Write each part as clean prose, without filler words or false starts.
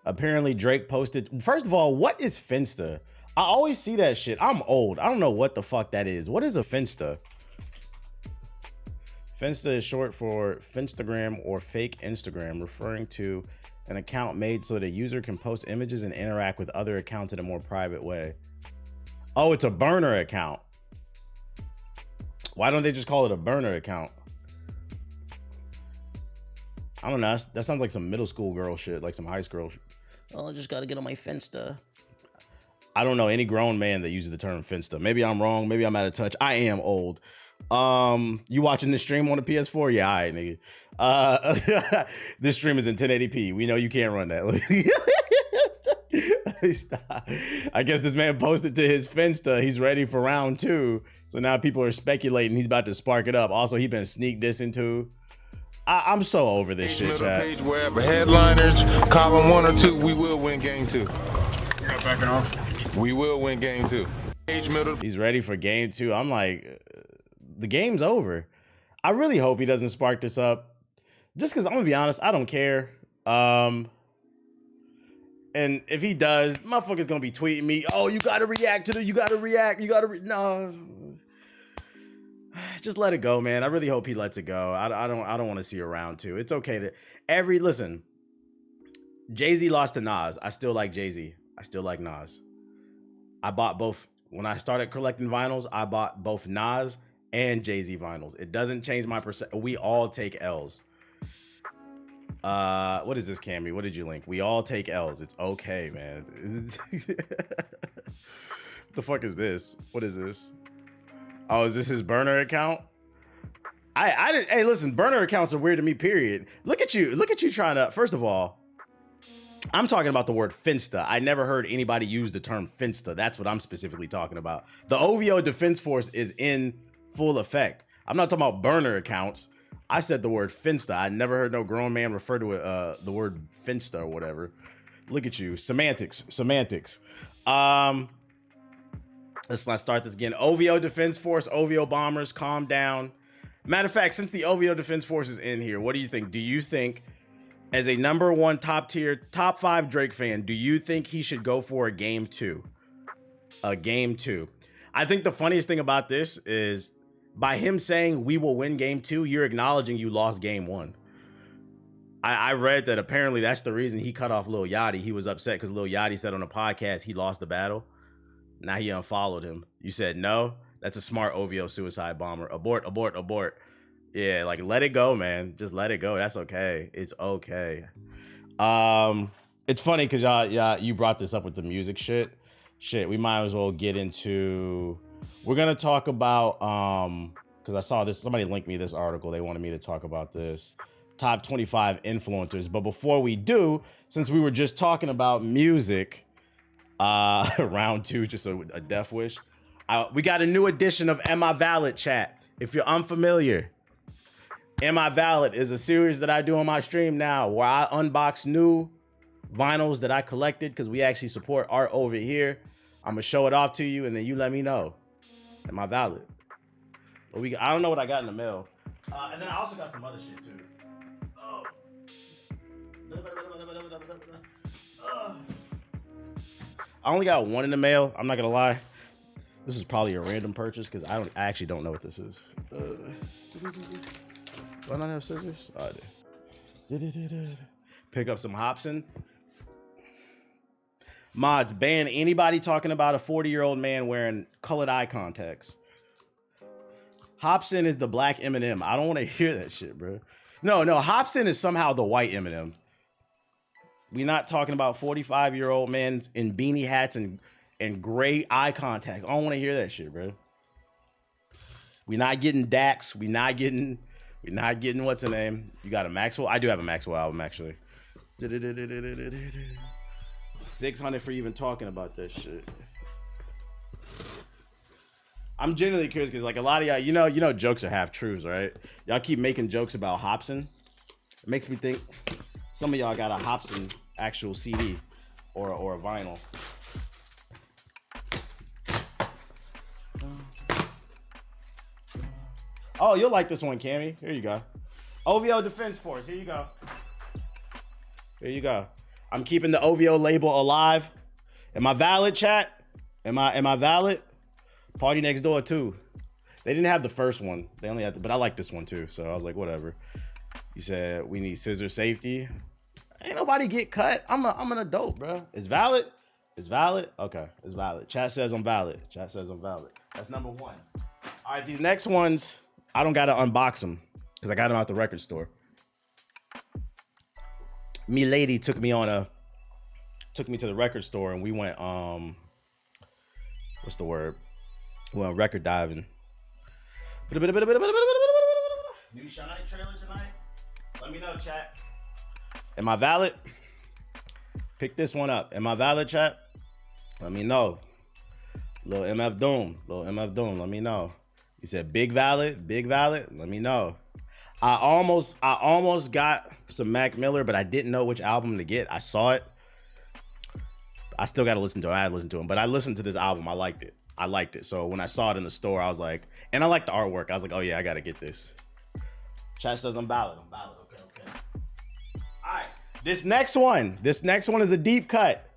Apparently Drake posted. First of all, what is Finsta? I always see that shit. I'm old. I don't know what the fuck that is. What is a Finsta? Finsta is short for Finstagram or fake Instagram, referring to an account made so that a user can post images and interact with other accounts in a more private way. Oh, it's a burner account. Why don't they just call it a burner account? I don't know. That sounds like some middle school girl shit, like some high school shit. Oh, I just got to get on my Finsta. I don't know any grown man that uses the term Finsta. Maybe I'm wrong. Maybe I'm out of touch. I am old. You watching this stream on the PS4? Yeah, all right, nigga. This stream is in 1080p. We know you can't run that. Stop. I guess this man posted to his Finsta. He's ready for round 2. So now people are speculating he's about to spark it up. Also, he been sneak dissing too. I'm so over this shit, chat. Page, wherever headliners, column 1 or 2, we will win game 2. Got backing off. We will win game 2. Page middle. He's ready for game 2. I'm like, the game's over. I really hope he doesn't spark this up. Just because I'm gonna be honest, I don't care. And if he does, motherfucker's gonna be tweeting me, oh, you gotta react to no. Just let it go, man. I really hope he lets it go. I don't want to see a round 2. It's okay to listen. Jay-Z lost to Nas. I still like Jay-Z. I still like Nas. I bought both. When I started collecting vinyls, I bought both Nas and Jay-Z vinyls. It doesn't change my percent. We all take L's. What is this, Cammy? What did you link? We all take L's. It's okay, man. What the fuck is this? What is this? Oh, is this his burner account? I didn't. Hey, listen, burner accounts are weird to me, period. Look at you trying to, first of all, I'm talking about the word Finsta. I never heard anybody use the term Finsta. That's what I'm specifically talking about. The OVO Defense Force is in full effect. I'm not talking about burner accounts. I said the word Finsta. I never heard no grown man refer to it, the word Finsta or whatever. Look at you. Semantics. Let's not start this again. OVO Defense Force, OVO Bombers, calm down. Matter of fact, since the OVO Defense Force is in here, what do you think? Do you think, as a number 1 top tier, top 5 Drake fan, do you think he should go for a game 2? A game 2. I think the funniest thing about this is by him saying we will win game 2, you're acknowledging you lost game 1. I read that apparently that's the reason he cut off Lil Yachty. He was upset because Lil Yachty said on a podcast he lost the battle. Now he unfollowed him. You said no? That's a smart OVO suicide bomber. Abort, abort, abort. Yeah, like let it go, man. Just let it go. That's okay. It's okay. It's funny because y'all, you brought this up with the music shit. Shit, we might as well get into. We're gonna talk about because I saw this. Somebody linked me this article. They wanted me to talk about this. Top 25 influencers. But before we do, since we were just talking about music. Round 2, just a death wish. We got a new edition of Am I Valid, chat. If you're unfamiliar, Am I Valid is a series that I do on my stream now where I unbox new vinyls that I collected because we actually support art over here. I'm gonna show it off to you and then you let me know. Am I valid? But I don't know what I got in the mail. And then I also got some other shit too. Oh. I only got one in the mail. I'm not gonna lie. This is probably a random purchase because I actually don't know what this is. Do I not have scissors? Oh, I do. Pick up some Hobson. Mods, ban anybody talking about a 40-year-old man wearing colored eye contacts. Hobson is the black Eminem. I don't want to hear that shit, bro. No, Hobson is somehow the white Eminem. We're not talking about 45-year-old men in beanie hats and gray eye contacts. I don't want to hear that shit, bro. We're not getting Dax. We're not getting what's the name? You got a Maxwell? I do have a Maxwell album, actually. 600 for even talking about that shit. I'm genuinely curious because like a lot of y'all, you know jokes are half truths, right? Y'all keep making jokes about Hobson. It makes me think some of y'all got a Hobson actual CD or a vinyl. Oh, you'll like this one, Cammy. Here you go. OVO Defense Force. Here you go. Here you go. I'm keeping the OVO label alive. Am I valid, chat? Am I valid? Party Next Door too. They didn't have the first one. They only had but I like this one too. So I was like, whatever. You said we need scissor safety. Ain't nobody get cut. I'm an adult, bro. It's valid. It's valid. Okay, it's valid. Chat says I'm valid. Chat says I'm valid. That's number one. All right, these next ones, I don't gotta unbox them because I got them out the record store. Me lady took me to the record store and we went what's the word? We went record diving. New Shine trailer tonight. Let me know, chat. Am I valid? Pick this one up. Am I valid, chat? Let me know. Lil MF Doom. Let me know. He said big valid. Let me know. I almost got some Mac Miller, but I didn't know which album to get. I saw it. I still got to listen to it. I had to listen to him, but I listened to this album. I liked it. So when I saw it in the store, I was like, and I like the artwork. I was like, oh yeah, I got to get this. Chat says I'm valid. Okay. All right. This next one is a deep cut.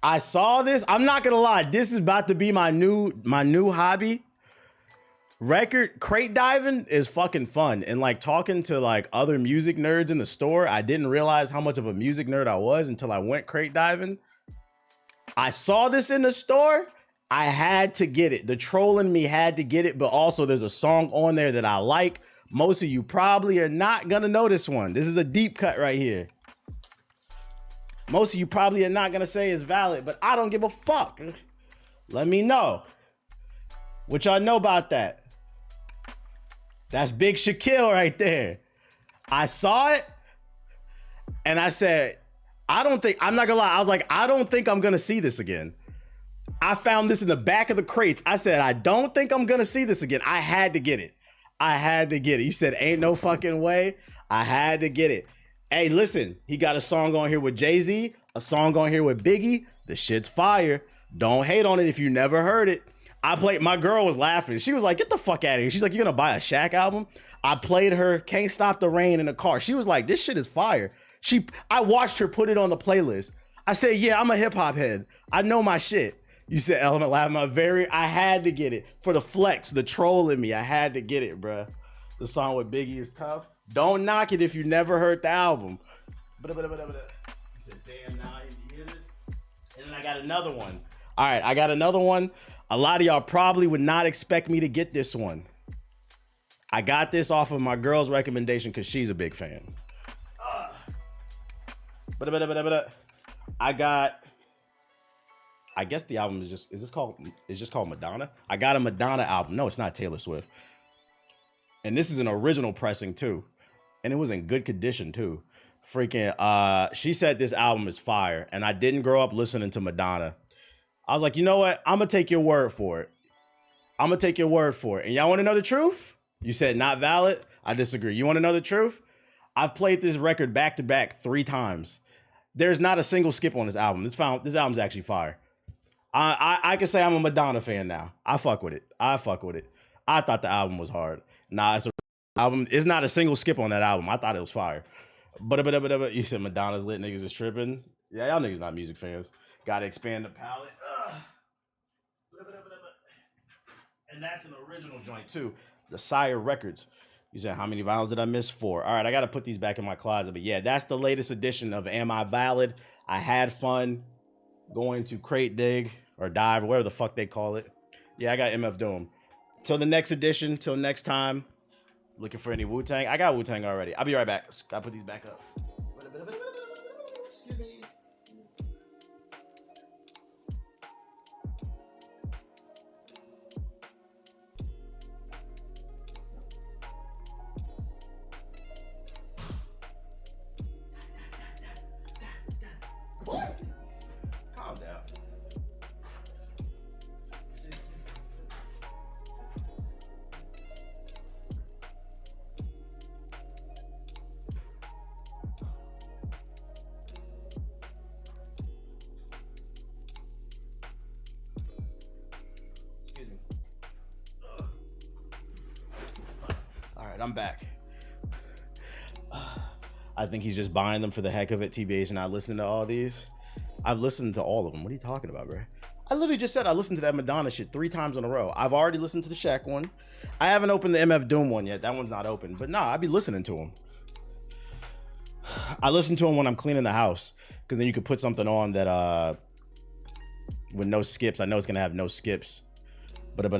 I saw this. I'm not gonna lie. This is about to be my new hobby. Record crate diving is fucking fun. And like talking to like other music nerds in the store, I didn't realize how much of a music nerd I was until I went crate diving. I saw this in the store. I had to get it. The troll in me had to get it, but also there's a song on there that I like. Most of you probably are not gonna know this one. This is a deep cut right here. Most of you probably are not gonna say it's valid, but I don't give a fuck. Let me know what y'all know about that. That's Big Shaquille right there. I saw it and I said, I'm not gonna lie. I was like, I don't think I'm gonna see this again. I found this in the back of the crates. I said, I don't think I'm gonna see this again. I had to get it. You said, ain't no fucking way. I had to get it. Hey, listen, he got a song on here with Jay-Z, a song on here with Biggie. The shit's fire. Don't hate on it if you never heard it. My girl was laughing. She was like, get the fuck out of here. She's like, you're gonna buy a Shaq album? I played her Can't Stop the Rain in the car. She was like, this shit is fire. I watched her put it on the playlist. I said, yeah, I'm a hip hop head. I know my shit. You said Element Lab, I had to get it. For the flex, the troll in me, I had to get it, bruh. The song with Biggie is tough. Don't knock it if you never heard the album. He said, damn, now you hear this? And then I got another one. All right, I got another one. A lot of y'all probably would not expect me to get this one. I got this off of my girl's recommendation because she's a big fan. I guess the album is just called Madonna? I got a Madonna album. No, it's not Taylor Swift. And this is an original pressing too. And it was in good condition too. She said this album is fire. And I didn't grow up listening to Madonna. I was like, you know what? I'm gonna take your word for it. And y'all wanna know the truth? You said not valid? I disagree. You wanna know the truth? I've played this record back to back 3 times. There's not a single skip on this album. This album's actually fire. I can say I'm a Madonna fan now. I fuck with it. I thought the album was hard. Nah, it's a album. It's not a single skip on that album. I thought it was fire. But you said Madonna's lit, niggas is tripping. Yeah, y'all niggas not music fans. Gotta expand the palette. And that's an original joint too. The Sire Records. You said, how many vinyls did I miss? 4. All right, I got to put these back in my closet. But yeah, that's the latest edition of Am I Valid? I had fun going to crate dig or dive or whatever the fuck they call it. Yeah, I got MF Doom. Till the next edition, till next time. Looking for any Wu-Tang? I got Wu-Tang already. I'll be right back. Gotta put these back up. Excuse me. Calm down. Excuse me. All right, I'm back. I think he's just buying them for the heck of it. TBH not listening to all these. I've listened to all of them. What are you talking about, bro? I literally just said I listened to that Madonna shit 3 times in a row. I've already listened to the Shaq one. I haven't opened the MF Doom one yet. That one's not open. But nah, I be listening to them. I listen to them when I'm cleaning the house, because then you could put something on that with no skips. I know it's gonna have no skips. But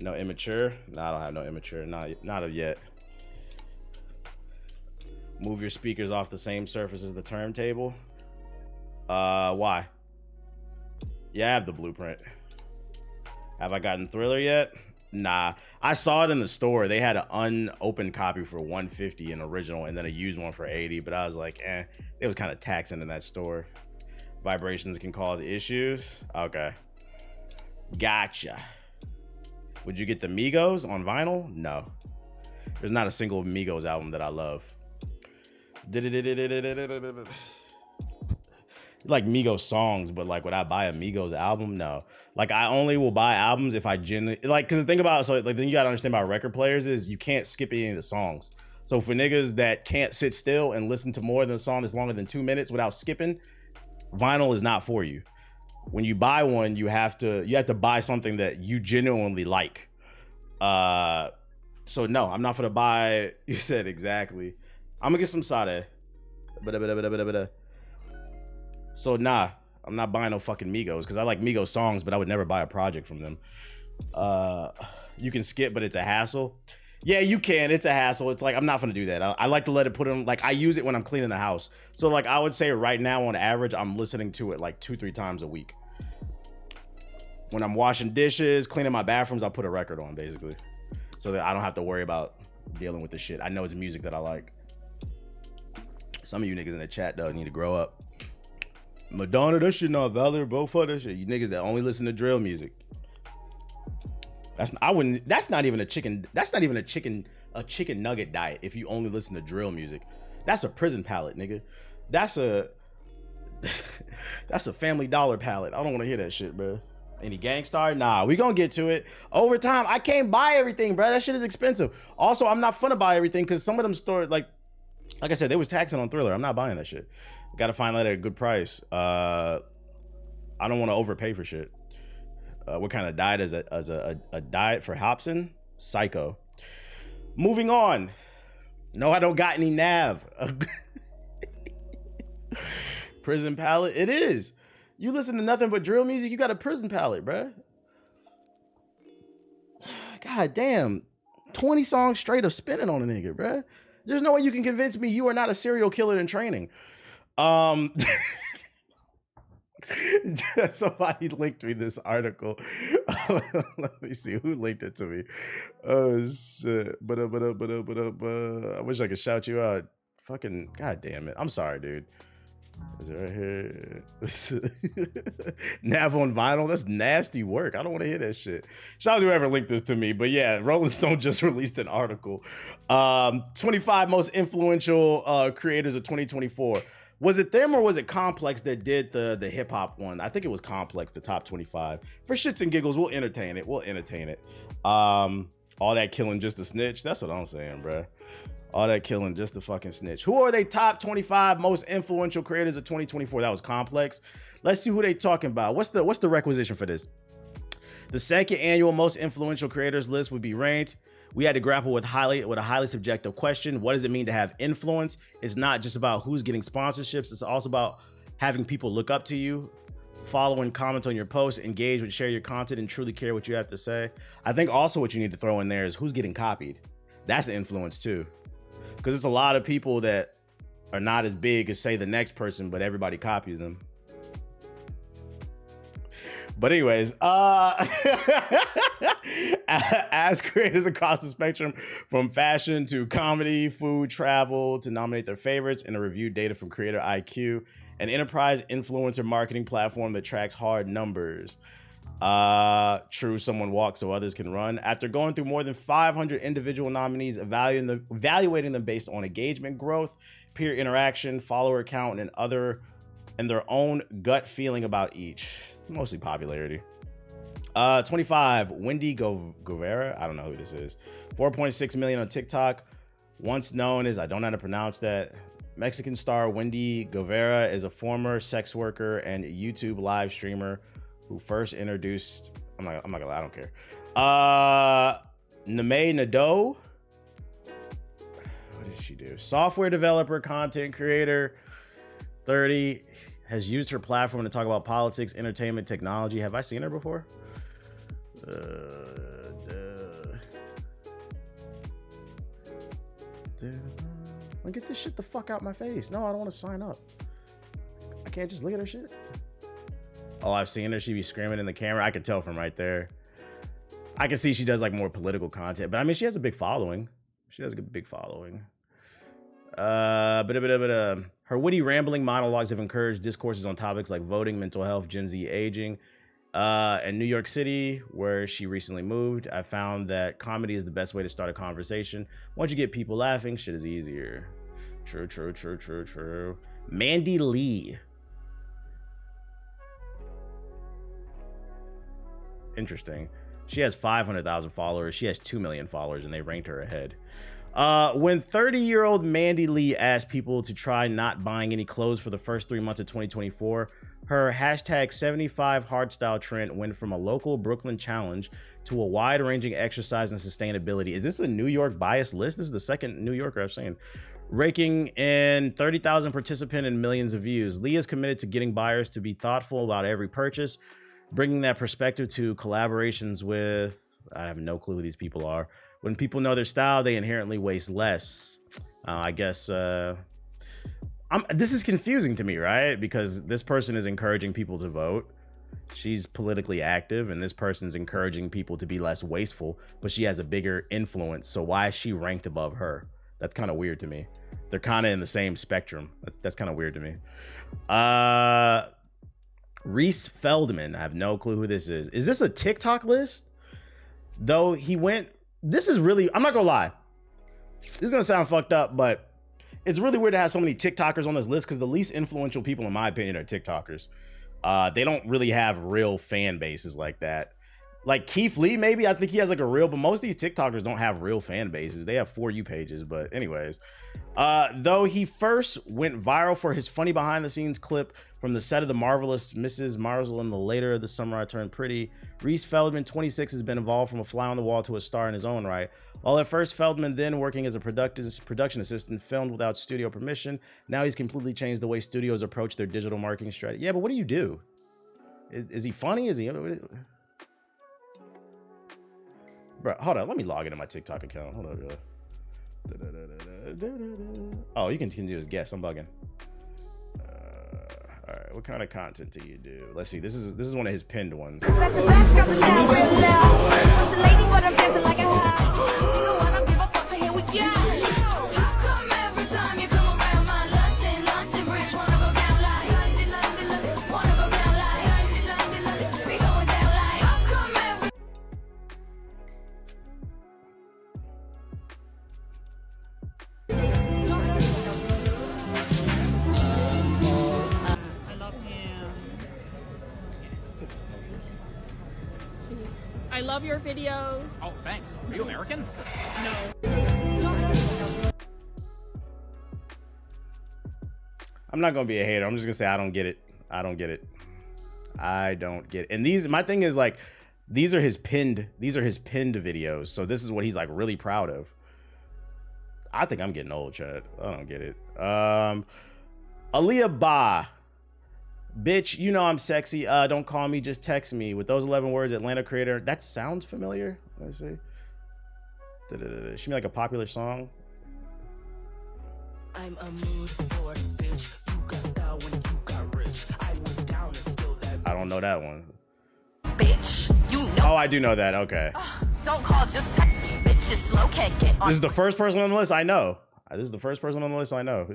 no immature. No, I don't have no immature. Not yet. Move your speakers off the same surface as the turntable. Why? Yeah, I have the blueprint. Have I gotten Thriller yet? Nah. I saw it in the store. They had an unopened copy for $150 in original, and then a used one for $80. But I was like, it was kind of taxing in that store. Vibrations can cause issues. Okay. Gotcha. Would you get the Migos on vinyl? No. There's not a single Migos album that I love. Like Migos songs, but like would I buy a Migos album? No. Like I only will buy albums if I genuinely like, because the thing about, so like then you gotta understand about record players is you can't skip any of the songs. So for niggas that can't sit still and listen to more than a song that's longer than 2 minutes without skipping, vinyl is not for you. When you buy one, you have to buy something that you genuinely like. So no, I'm not gonna buy. You said exactly. I'm gonna get some Sade. So nah, I'm not buying no fucking Migos, because I like Migos songs, but I would never buy a project from them. You can skip, but it's a hassle. Yeah, you can. It's a hassle. It's like, I'm not gonna do that. I like to let it put in, like I use it when I'm cleaning the house. So like I would say right now on average, I'm listening to it like 2-3 times a week. When I'm washing dishes, cleaning my bathrooms, I'll put a record on basically, so that I don't have to worry about dealing with the shit. I know it's music that I like. Some of you niggas in the chat though need to grow up. Madonna, that shit not valid, bro. Fuck that shit. You niggas that only listen to drill music. That's not even a chicken nugget diet if you only listen to drill music. That's a prison palate, nigga. That's a Family Dollar palate. I don't want to hear that shit, bro. Any Gangstar? Nah, we gonna get to it. Over time, I can't buy everything, bro. That shit is expensive. Also, I'm not finna buy everything because some of them stores, like I said, they was taxing on Thriller. I'm not buying that shit. Gotta find that at a good price. I don't want to overpay for shit. What kind of diet is a diet for Hobson? Psycho. Moving on. No, I don't got any nav. Prison palette. It is. You listen to nothing but drill music, you got a prison palette, bruh. God damn. 20 songs straight of spinning on a nigga, bruh. There's no way you can convince me you are not a serial killer in training. Somebody linked me this article. Let me see who linked it to me. Oh shit. I wish I could shout you out. Fucking god damn it. I'm sorry, dude. Is it right here? Nav on vinyl? That's nasty work. I don't want to hear that shit. Shout out to whoever linked this to me. But yeah, Rolling Stone just released an article. 25 most influential creators of 2024. Was it them or was it Complex that did the hip hop one? I think it was Complex, the top 25. For shits and giggles, we'll entertain it. All that killing just a snitch. That's what I'm saying, bro. All that killing just a fucking snitch. Who are they top 25 most influential creators of 2024? That was Complex. Let's see who they talking about. What's the requisition for this? The second annual most influential creators list would be ranked. We had to grapple with a highly subjective question. What does it mean to have influence? It's not just about who's getting sponsorships. It's also about having people look up to you, follow and comment on your posts, engage with, share your content, and truly care what you have to say. I think also what you need to throw in there is who's getting copied. That's influence too. Because it's a lot of people that are not as big as, say, the next person, but everybody copies them. But anyways, as creators across the spectrum, from fashion to comedy, food, travel, to nominate their favorites and to review data from Creator IQ, an enterprise influencer marketing platform that tracks hard numbers. True, someone walks so others can run. After going through more than 500 individual nominees, evaluating them based on engagement growth, peer interaction, follower count, and their own gut feeling about each. Mostly popularity. 25, Wendy Guevara. I don't know who this is. 4.6 million on TikTok. Once known as, I don't know how to pronounce that, Mexican star Wendy Guevara is a former sex worker and YouTube live streamer who first introduced, I'm not gonna lie, I don't care. Name Nadeau. What did she do? Software developer, content creator, 30, has used her platform to talk about politics, entertainment, technology. Have I seen her before? Get this shit the fuck out my face. No, I don't want to sign up. I can't just look at her shit. Oh, I've seen her. She be screaming in the camera. I can tell from right there. I can see she does like more political content, but I mean, she has a big following. She has a big following. Her witty rambling monologues have encouraged discourses on topics like voting, mental health, Gen Z aging. In New York City, where she recently moved, I found that comedy is the best way to start a conversation. Once you get people laughing, shit is easier. True. Mandy Lee. Interesting. She has 500,000 followers. She has 2 million followers, and they ranked her ahead. When 30-year-old Mandy Lee asked people to try not buying any clothes for the first 3 months of 2024, her hashtag 75 hardstyle trend went from a local Brooklyn challenge to a wide-ranging exercise in sustainability. Is this a New York biased list? This is the second New Yorker I've seen. Raking in 30,000 participants and millions of views. Lee is committed to getting buyers to be thoughtful about every purchase, bringing that perspective to collaborations with, I have no clue who these people are. When people know their style, they inherently waste less. I guess this is confusing to me, right? Because this person is encouraging people to vote. She's politically active, and this person's encouraging people to be less wasteful, but she has a bigger influence. So why is she ranked above her? That's kind of weird to me. They're kind of in the same spectrum. That's kind of weird to me. Reese Feldman. I have no clue who this is. Is this a TikTok list? Though he went, this is really, I'm not gonna lie. This is gonna sound fucked up, but it's really weird to have so many TikTokers on this list because the least influential people, in my opinion, are TikTokers. They don't really have real fan bases like that. Like Keith Lee, maybe. I think he has like a real, but most of these TikTokers don't have real fan bases. They have For You pages, but anyways. Though he first went viral for his funny behind the scenes clip from the set of The Marvelous Mrs. Maisel in the Later of the Summer I Turned Pretty, Reese Feldman, 26, has been evolved from a fly on the wall to a star in his own right. While at first Feldman, then working as a production assistant, filmed without studio permission, now he's completely changed the way studios approach their digital marketing strategy. Yeah, but what do you do? Is he funny? Is he... Bro, hold on. Let me log into my TikTok account. Hold on. Oh, you can do is guess. I'm bugging. All right. What kind of content do you do? Let's see. This is one of his pinned ones. I love your videos. Oh, thanks. Are you American? No. I'm not gonna be a hater. I'm just gonna say I don't get it. I don't get it. And these, my thing is like, these are his pinned videos. So this is what he's like really proud of. I think I'm getting old, Chad. I don't get it. Aaliyah Ba. Bitch, you know I'm sexy. Don't call me, just text me. With those 11 words, Atlanta creator. That sounds familiar. Let's see. She made like a popular song. I'm a mood board, bitch. You got style when you got rich. I was down and still that. I don't know that one. Bitch, you know. Oh, I do know that. Okay. Don't call, just text me. Bitch, it's slow, can't get on. This is the first person on the list I know. This is the first person on the list I know.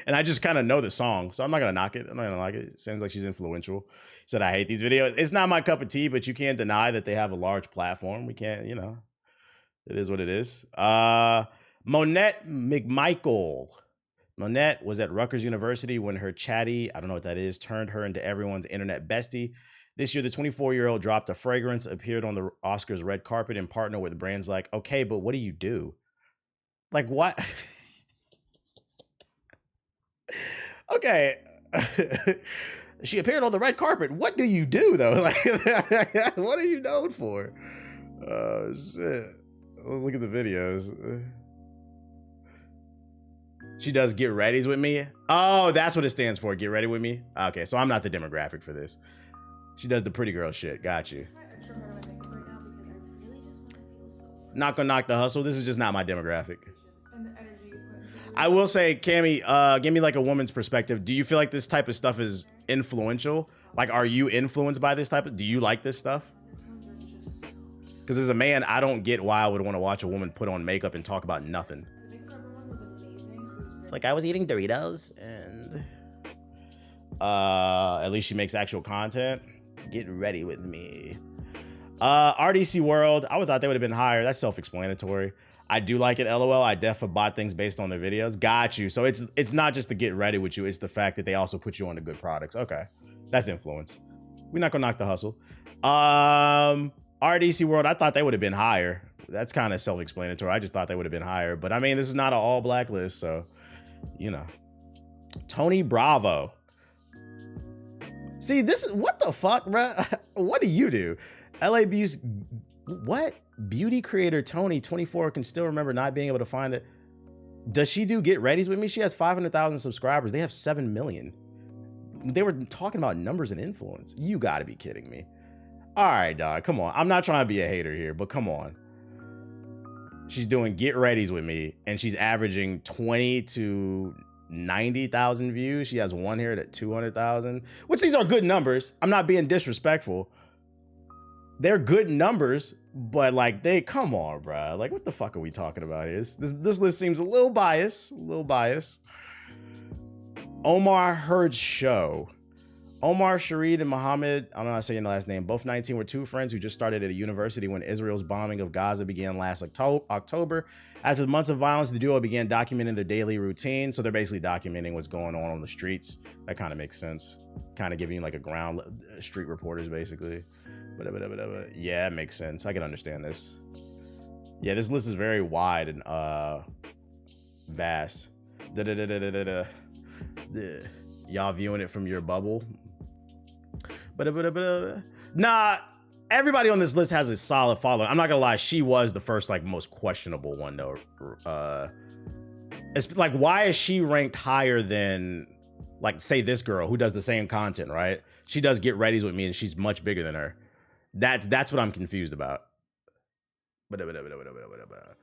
And I just kind of know the song, so I'm not going to knock it. I'm not going to like it. It seems like she's influential. Said, I hate these videos. It's not my cup of tea, but you can't deny that they have a large platform. We can't, you know, it is what it is. Monette McMichael. Monette was at Rutgers University when her chatty, I don't know what that is, turned her into everyone's internet bestie. This year, the 24-year-old dropped a fragrance, appeared on the Oscars red carpet, and partnered with brands like, okay, but what do you do? Like what? Okay. She appeared on the red carpet. What do you do though? Like, what are you known for? Oh shit. Let's look at the videos. She does get readies with me. Oh, that's what it stands for. Get ready with me. Okay, so I'm not the demographic for this. She does the pretty girl shit. Got you. Not gonna knock the hustle. This is just not my demographic. I will say, Cammy, give me like a woman's perspective. Do you feel like this type of stuff is influential? Like, are you influenced by this type of? Do you like this stuff? Because as a man, I don't get why I would want to watch a woman put on makeup and talk about nothing. Like, I was eating Doritos and at least she makes actual content. Get ready with me. RDC World, I would thought they would have been higher. That's self-explanatory. I do like it, LOL. I definitely bought things based on their videos. Got you. So it's not just the get ready with you. It's the fact that they also put you on the good products. Okay. That's influence. We're not gonna knock the hustle. RDC World, I thought they would have been higher. That's kind of self-explanatory. I just thought they would have been higher. But I mean, this is not an all black list, so you know. Tony Bravo. See, this is what the fuck, bro? What do you do? LA Beauty, what? Beauty creator Tony, 24, can still remember not being able to find it. Does she do get readies with me? She has 500,000 subscribers. They have 7 million. They were talking about numbers and influence. You gotta be kidding me. All right, dog, come on. I'm not trying to be a hater here, but come on. She's doing get readies with me and she's averaging 20 to 90,000 views. She has one here at 200,000, which these are good numbers. I'm not being disrespectful. They're good numbers, but like come on, bro. Like, what the fuck are we talking about here? This list seems a little biased, Omar Heard's show. Omar Sharid and Muhammad, I don't know how to say your last name, both 19, were two friends who just started at a university when Israel's bombing of Gaza began last October. After months of violence, the duo began documenting their daily routine. So they're basically documenting what's going on the streets. That kind of makes sense. Kind of giving you like a ground street reporters, basically. Yeah, it makes sense. I can understand this. Yeah, this list is very wide and vast. Y'all viewing it from your bubble. Nah, everybody on this list has a solid following. I'm not gonna lie, she was the first like most questionable one though. It's like, why is she ranked higher than like say this girl who does the same content, right? She does get readies with me and she's much bigger than her. That's what I'm confused about. The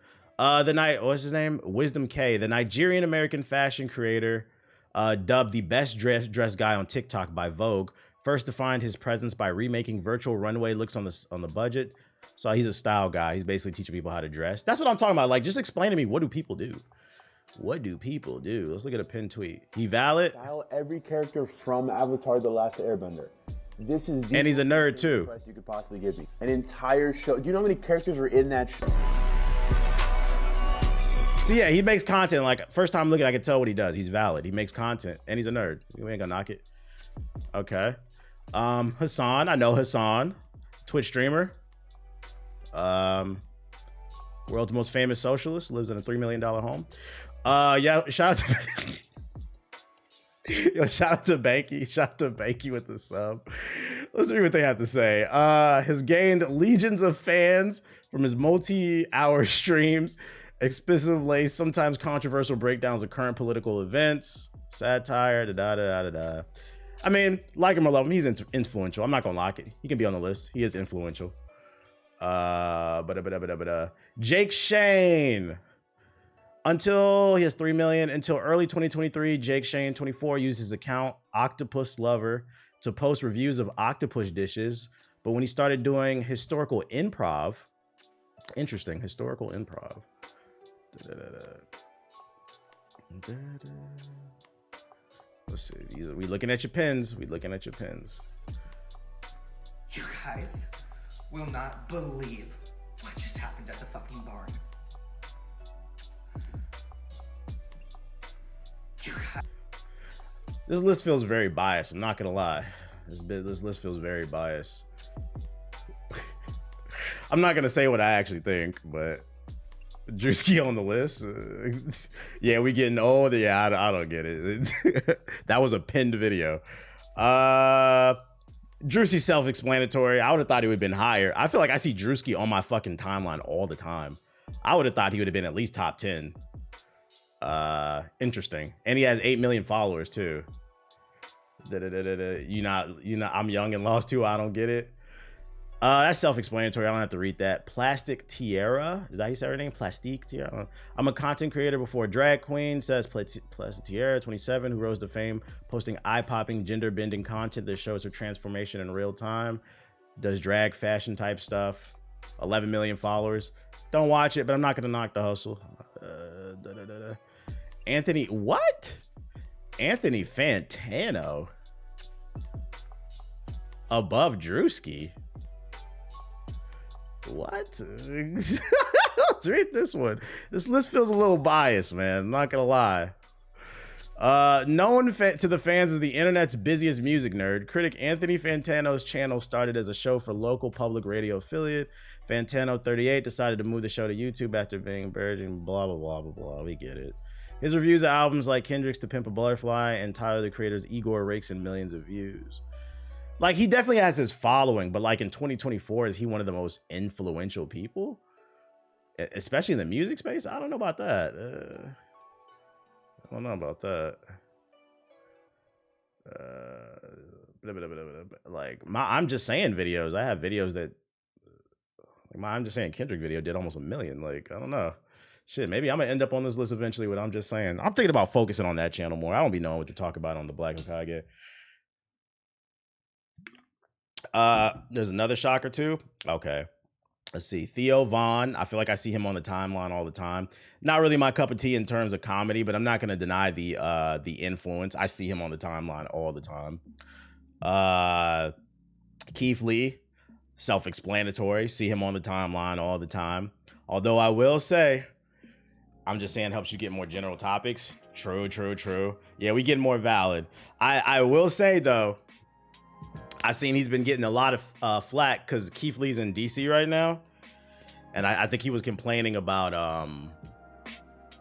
night, what's his name? Wisdom K, the Nigerian American fashion creator, dubbed the best dressed guy on TikTok by Vogue, first defined his presence by remaking virtual runway looks on the budget. So he's a style guy. He's basically teaching people how to dress. That's what I'm talking about. Like, just explain to me, what do people do? What do people do? Let's look at a pinned tweet. He valid. Style every character from Avatar: The Last Airbender. This is the and he's a nerd too. Price you could possibly give me. An entire show. Do you know how many characters are in that show? So yeah, he makes content. Like, first time looking, I can tell what he does. He's valid. He makes content and he's a nerd. You ain't gonna knock it. Okay. Hassan, I know Hassan, Twitch streamer. World's most famous socialist, lives in a $3 million home. Yeah, shout out to yo, shout out to Banky. Shout out to Banky with the sub. Let's read what they have to say. Has gained legions of fans from his multi-hour streams, explicit lace, sometimes controversial breakdowns of current political events, satire, da-da-da-da-da. I mean, like him or love him, he's influential. I'm not gonna lock it. He can be on the list. He is influential. Jake Shane. Until he has 3 million, until early 2023, Jake Shane, 24, used his account Octopus Lover to post reviews of octopus dishes. But when he started doing historical improv, interesting, historical improv. Let's see. We looking at your pins. We looking at your pins. You guys will not believe what just happened at the fucking barn. This list feels very biased. I'm not gonna lie. This list feels very biased. I'm not gonna say what I actually think, but Drewski on the list. Yeah, we getting old. Yeah, I don't get it. That was a pinned video. Drewski's self-explanatory. I would have thought he would have been higher. I feel like I see Drewski on my fucking timeline all the time. I would have thought he would have been at least top 10. Interesting. And he has 8 million followers too. You not I'm young and lost too. I don't get it. That's self-explanatory. I don't have to read that. Plastic Tiara. Is that how you say her name? Plastique Tiara. I'm a content creator before drag queen, says Plastic Tiara, 27, who rose to fame posting eye-popping, gender-bending content that shows her transformation in real time. Does drag fashion type stuff. 11 million followers. Don't watch it, but I'm not going to knock the hustle. Anthony, what? Anthony Fantano. Above Drewski. What? Let's read this one. This list feels a little biased, man. I'm not gonna lie. Known to the fans as the internet's busiest music nerd, critic Anthony Fantano's channel started as a show for local public radio affiliate. Fantano, 38, decided to move the show to YouTube after being buried in blah, blah, blah, blah, blah. We get it. His reviews of albums like Kendrick's To Pimp a Butterfly and Tyler, the Creator's Igor rakes in millions of views. Like, he definitely has his following, but like in 2024, is he one of the most influential people? Especially in the music space? I don't know about that. I don't know about that. Like, I'm Just Saying videos. I have videos that, like, my I'm Just Saying Kendrick video did almost 1 million. Like, I don't know. Shit, maybe I'm gonna end up on this list eventually with I'm Just Saying. I'm thinking about focusing on that channel more. I don't be knowing what to talk about on the Black Hokage. There's another shocker too. Okay. Let's see. Theo Vaughn. I feel like I see him on the timeline all the time. Not really my cup of tea in terms of comedy, but I'm not gonna deny the influence. I see him on the timeline all the time. Keith Lee, self-explanatory. See him on the timeline all the time. Although I will say, I'm Just Saying helps you get more general topics. True. Yeah, we get more valid. I will say though, I've seen he's been getting a lot of flack because Keith Lee's in DC right now. And I think he was complaining about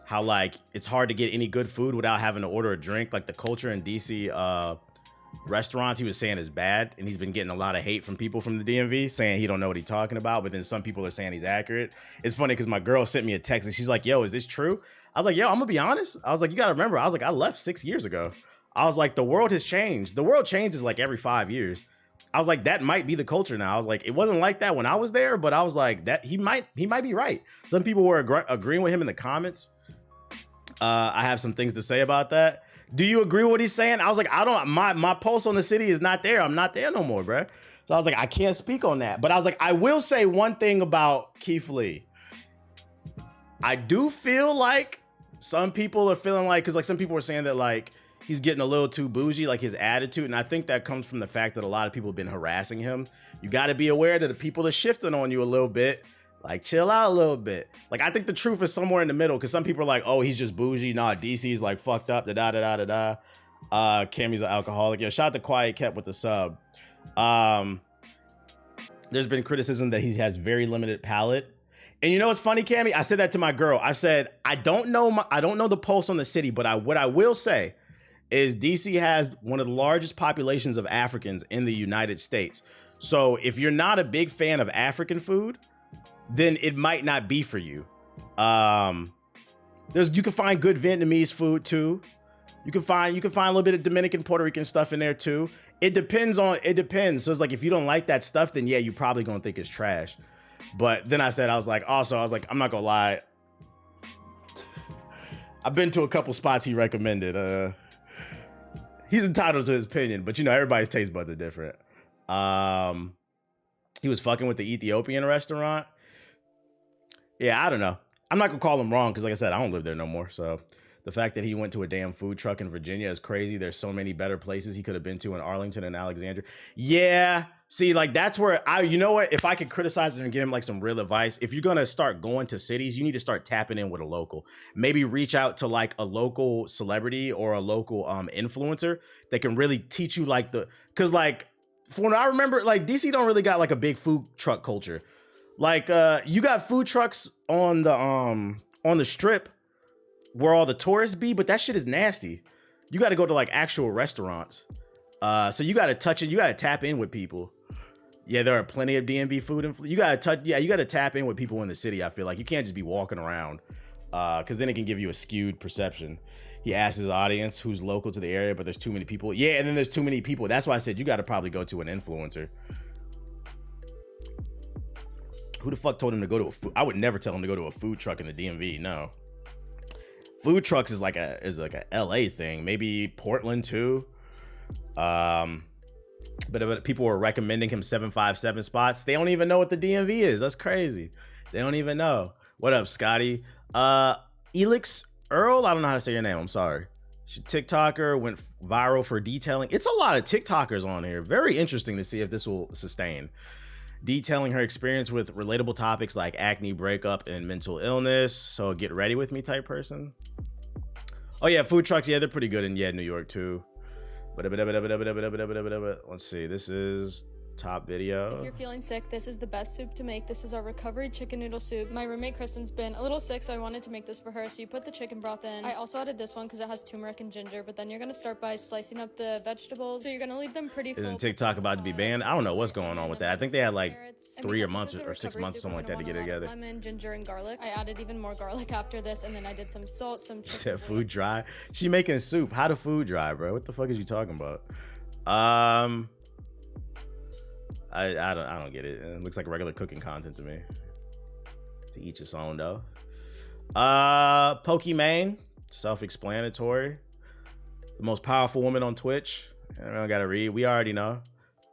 how, like, it's hard to get any good food without having to order a drink. Like, the culture in DC restaurants, he was saying is bad. And he's been getting a lot of hate from people from the DMV saying he don't know what he's talking about. But then some people are saying he's accurate. It's funny because my girl sent me a text and she's like, yo, is this true? I was like, yo, I'm going to be honest. I was like, you got to remember, I was like, I left 6 years ago. I was like, the world has changed. The world changes like every 5 years. I was like, that might be the culture now. I was like, it wasn't like that when I was there, but I was like, that he might be right. Some people were agreeing with him in the comments. I have some things to say about that. Do you agree with what he's saying? I was like, I don't, my pulse on the city is not there. I'm not there no more, bro. So I was like, I can't speak on that. But I was like, I will say one thing about Keith Lee. I do feel like some people are feeling like, because like some people were saying that like, he's getting a little too bougie, like his attitude. And I think that comes from the fact that a lot of people have been harassing him. You got to be aware that the people are shifting on you a little bit. Like, chill out a little bit. Like, I think the truth is somewhere in the middle, because some people are like, oh, he's just bougie. Nah, DC's like fucked up. Cammy's an alcoholic. Yo, shout out to Quiet Cat with the sub. There's been criticism that he has very limited palate. And you know what's funny, Cammy? I said that to my girl. I said, I don't know the pulse on the city, but what I will say is DC has one of the largest populations of Africans in the United States. So if you're not a big fan of African food, then it might not be for you. You can find good Vietnamese food too. You can find a little bit of Dominican, Puerto Rican stuff in there too. It depends. So it's like, if you don't like that stuff, then yeah, you're probably gonna think it's trash. But then I was like, I'm not gonna lie. I've been to a couple spots he recommended. He's entitled to his opinion, but you know, everybody's taste buds are different. He was fucking with the Ethiopian restaurant. Yeah, I don't know. I'm not gonna call him wrong, because like I said, I don't live there no more. So the fact that he went to a damn food truck in Virginia is crazy. There's so many better places he could have been to in Arlington and Alexandria. Yeah, see, like that's where you know what? If I could criticize him and give him like some real advice, if you're gonna start going to cities, you need to start tapping in with a local. Maybe reach out to like a local celebrity or a local influencer that can really teach you like because like from what I remember, like DC don't really got like a big food truck culture. Like you got food trucks on the strip where all the tourists be, but that shit is nasty. You got to go to like actual restaurants. So you got to touch it. You got to tap in with people. Yeah, there are plenty of DMV food. You got to touch. Yeah, you got to tap in with people in the city. I feel like you can't just be walking around because then it can give you a skewed perception. He asked his audience who's local to the area, but there's too many people. Yeah, and then there's too many people. That's why I said you got to probably go to an influencer. Who the fuck told him to go to a food? I would never tell him to go to a food truck in the DMV. No. Food trucks is like a LA thing. Maybe Portland too. But people were recommending him 757 spots. They don't even know what the DMV is. That's crazy. They don't even know. What up, Scotty? Elix Earl, I don't know how to say your name. I'm sorry. She TikToker went viral for detailing. It's a lot of TikTokers on here. Very interesting to see if this will sustain. Detailing her experience with relatable topics like acne, breakup, and mental illness. So get ready with me type person. Oh yeah, food trucks. Yeah, they're pretty good in New York too. Let's see. This is top video. If you're feeling sick, this is the best soup to make. This is our recovery chicken noodle soup. My roommate Kristen's been a little sick, so I wanted to make this for her. So you put the chicken broth in. I also added this one because it has turmeric and ginger, but then you're gonna start by slicing up the vegetables. So you're gonna leave them pretty full. Isn't TikTok about to be banned? I don't know what's going on with that. I think they had like 3 months or 6 months or something like that to get it together. Lemon, ginger, and garlic. I added even more garlic after this, and then I did some salt, some chicken. Said food dry. She making soup. How to food dry, bro? What the fuck is you talking about? I don't get it. It looks like regular cooking content to me. To each his own though. Pokimane, self-explanatory. The most powerful woman on Twitch. I don't gotta read. We already know.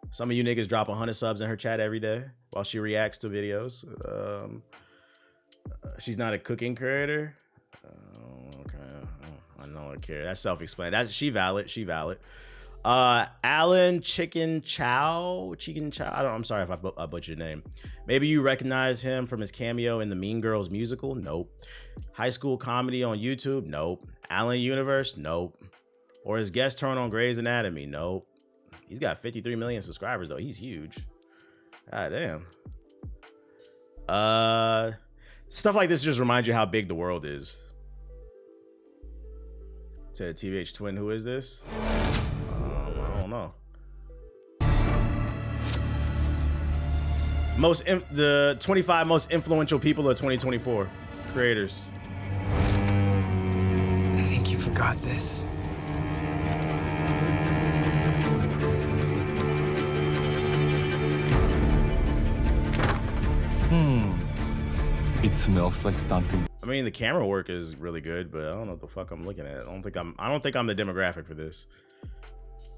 Some of you niggas drop 100 subs in her chat every day while she reacts to videos. She's not a cooking creator. Okay, I know I care. That's self-explanatory. She valid. She valid. Alan Chicken Chow. I'm sorry if I butchered your name. Maybe you recognize him from his cameo in the Mean Girls musical. Nope. High School Comedy on YouTube. Nope. Alan Universe. Nope. Or his guest turn on Grey's Anatomy. Nope. He's got 53 million subscribers though. He's huge. God damn. Stuff like this just reminds you how big the world is. To TVH Twin, who is this? I don't know. The 25 most influential people of 2024 creators. I think you forgot this. It smells like something. I mean, the camera work is really good, but I don't know what the fuck I'm looking at. I don't think I'm the demographic for this.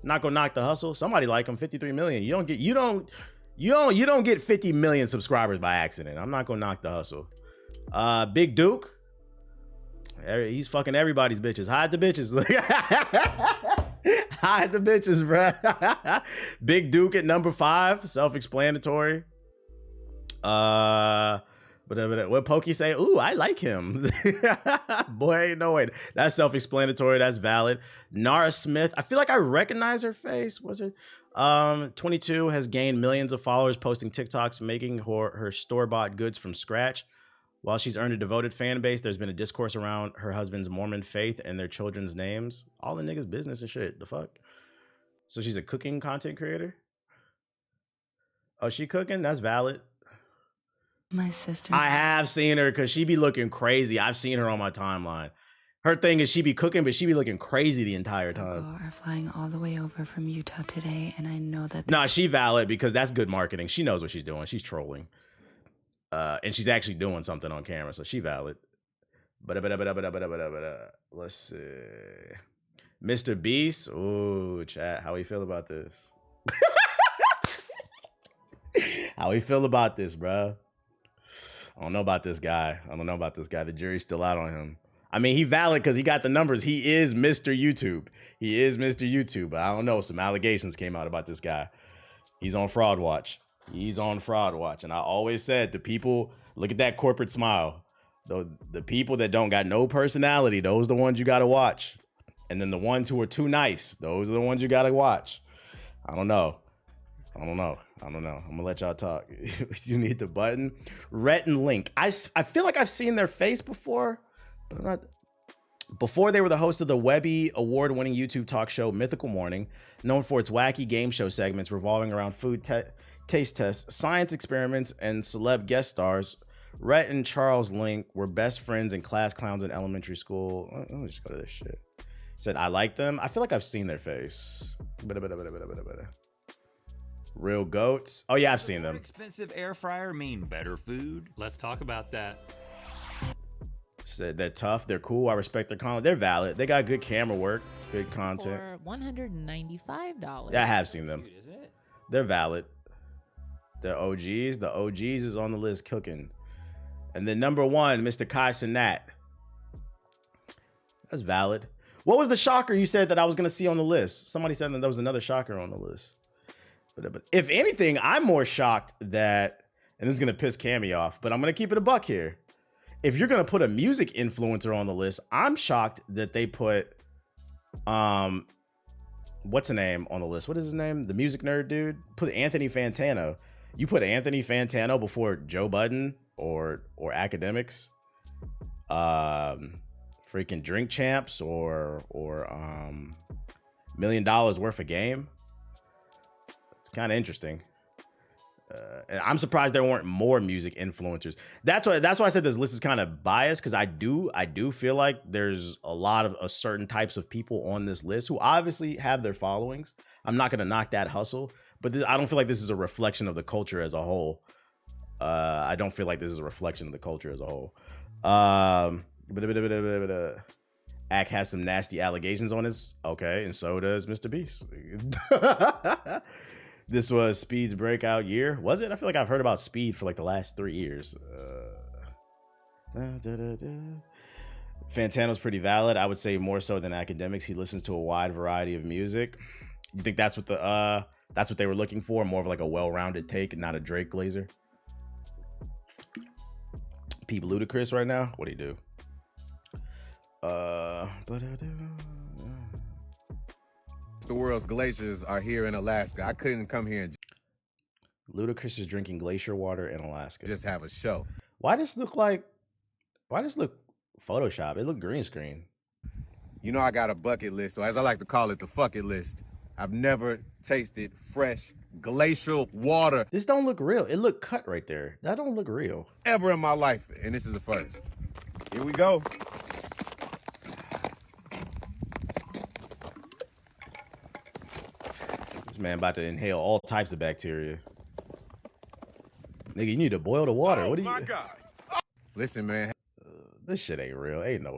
Not gonna knock the hustle. Somebody like him. 53 million. You don't get 50 million subscribers by accident. I'm not gonna knock the hustle. Big Duke. He's fucking everybody's bitches. Hide the bitches. Hide the bitches, bruh. Big Duke at number 5. Self-explanatory. But what Pokey say? Ooh, I like him. Boy, no way. That's self-explanatory. That's valid. Nara Smith. I feel like I recognize her face. Was it? 22 has gained millions of followers posting TikToks, making her store-bought goods from scratch. While she's earned a devoted fan base, there's been a discourse around her husband's Mormon faith and their children's names. All the niggas' business and shit. The fuck? So she's a cooking content creator? Oh, she cooking? That's valid. My sister. I have seen her because she be looking crazy. I've seen her on my timeline. Her thing is she be cooking, but she be looking crazy the entire time. Are flying all the way over from Utah today, and I know that. Nah, she valid because that's good marketing. She knows what she's doing. She's trolling, and she's actually doing something on camera, so she valid. Let's see, Mr. Beast. Ooh, chat. How we feel about this? How we feel about this, bro? I don't know about this guy. The jury's still out on him. I mean, he valid because he got the numbers. He is Mr. YouTube. But I don't know. Some allegations came out about this guy. He's on fraud watch. And I always said the people, look at that corporate smile. The people that don't got no personality, those are the ones you got to watch. And then the ones who are too nice, those are the ones you got to watch. I don't know I don't know. I'm gonna let y'all talk. You need the button. Rhett and Link. I feel like I've seen their face before, but I'm not. Before they were the host of the Webby award-winning YouTube talk show Mythical Morning, known for its wacky game show segments revolving around food taste tests, science experiments, and celeb guest stars. Rhett and Charles Link were best friends and class clowns in elementary school. Let me just go to this shit. Said, I like them. I feel like I've seen their face. Real goats. Oh yeah, I've seen them. Expensive air fryer mean better food? Let's talk about that. Said they're tough, they're cool, I respect their content. They're valid. They got good camera work, good content. For $195. Yeah, I have seen them. They're valid. The OGs. The OGs is on the list cooking. And then number 1, Mr. Kai Cenat. That's valid. What was the shocker you said that I was going to see on the list? Somebody said that there was another shocker on the list. But if anything, I'm more shocked that, and this is going to piss Cammy off, but I'm going to keep it a buck here. If you're going to put a music influencer on the list, I'm shocked that they put, what's the name on the list? What is his name? The music nerd dude? Put Anthony Fantano. You put Anthony Fantano before Joe Budden or Academics, freaking Drink Champs or $1 million worth of game. It's kind of interesting. I'm surprised there weren't more music influencers. That's why I said this list is kind of biased, because I do feel like there's a lot of certain types of people on this list who obviously have their followings. I'm not going to knock that hustle, but I don't feel like this is a reflection of the culture as a whole. I don't feel like this is a reflection of the culture as a whole. Ack has some nasty allegations on his. Okay, and so does Mr. Beast. This was Speed's breakout year. Was it? I feel like I've heard about Speed for like the last 3 years. Fantano's pretty valid. I would say more so than Academics. He listens to a wide variety of music. You think that's what they were looking for? More of like a well-rounded take and not a Drake glazer? Peep Ludacris right now? What'd he do? The world's glaciers are here in Alaska. I couldn't come here and Ludacris is drinking glacier water in Alaska. just have a show. Why does look Photoshop? It looked green screen. You know I got a bucket list, so as I like to call it, the fuck it list. I've never tasted fresh glacial water. This don't look real. It looked cut right there. That don't look real. Ever in my life, and this is a first. Here we go. Man about to inhale all types of bacteria. Nigga, you need to boil the water. What do you? God. Listen, man. This shit ain't real. Ain't no way.